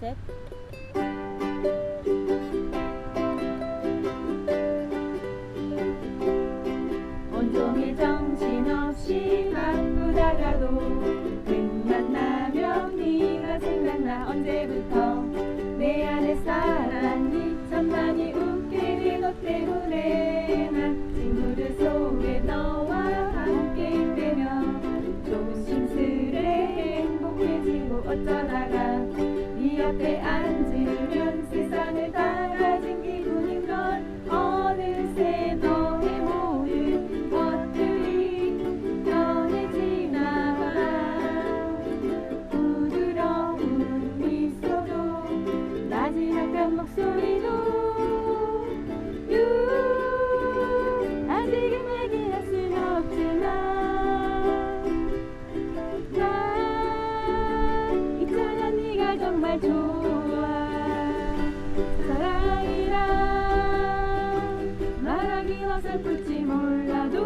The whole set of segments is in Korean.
셋. 온종일 정신없이 바쁘다가도 틈만 나면 네가 생각나. 언제부터 내 안에 살았니? 천만이 웃게 된 너 때문에 난 친구들 속에 너와 함께 있다면 조심스레 행복해지고 어쩌다가 네 옆에 앉으면 세상을 다 가진 기분인 걸. 어느새 너의 모든 것들이 변해지나 봐. 부드러운 미소도 나지막한 목소리도 아직은 얘기할 순 없지만 난 있잖아 네가 정말 좋아. 사랑이란 말하기 어설플지 몰라도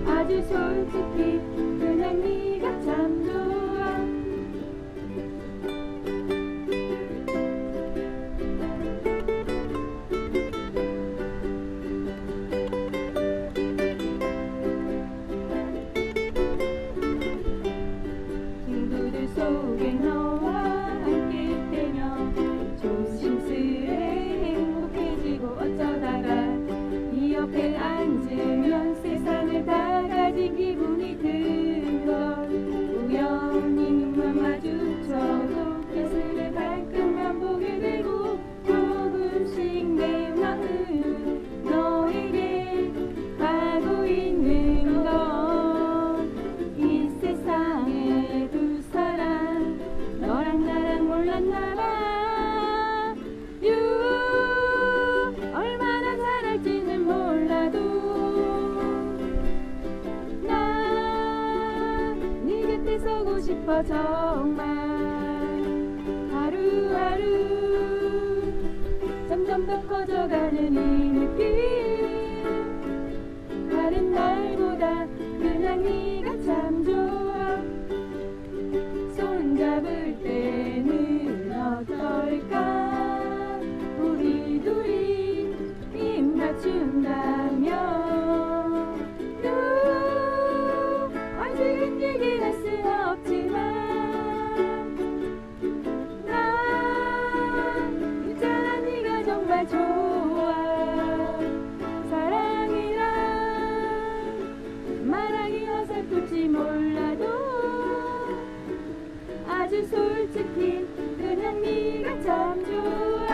아주 솔직히 그냥 네가 참 좋아. 친구들 속에 너와 함께 있다면 조심스레 행복해지고 어쩌다가 네 옆에 앉으면 세상을 다 가진 기분이 든걸. 우연히 눈만 마주쳐도 곁을 가끔만 보게 되고 조금씩 내 마음 너에게 가고 있는 건 이 세상에 두 사람 너랑 나랑 몰랐나봐. 얼마나 잘할지는 몰라도 난 네 곁에 서고 싶어 정말. 하루하루 점점 더 커져가는 이 느낌. 다른 날보다 그냥 네가 참 좋아. 손잡을 때는 어떨까? 우리 둘이 입 맞춘다면 아직은 얘기할 순 없지만 난 있잖아 네가 정말 좋아. 사랑이란 말하기 어설플지 몰라도 아주 솔직히 그냥 네가 참 좋아.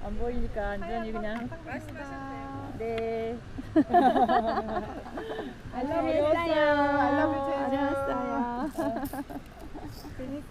안 보이니까 완전히 그냥. 네. 어려웠어요. 어려웠어요. 재밌었어요.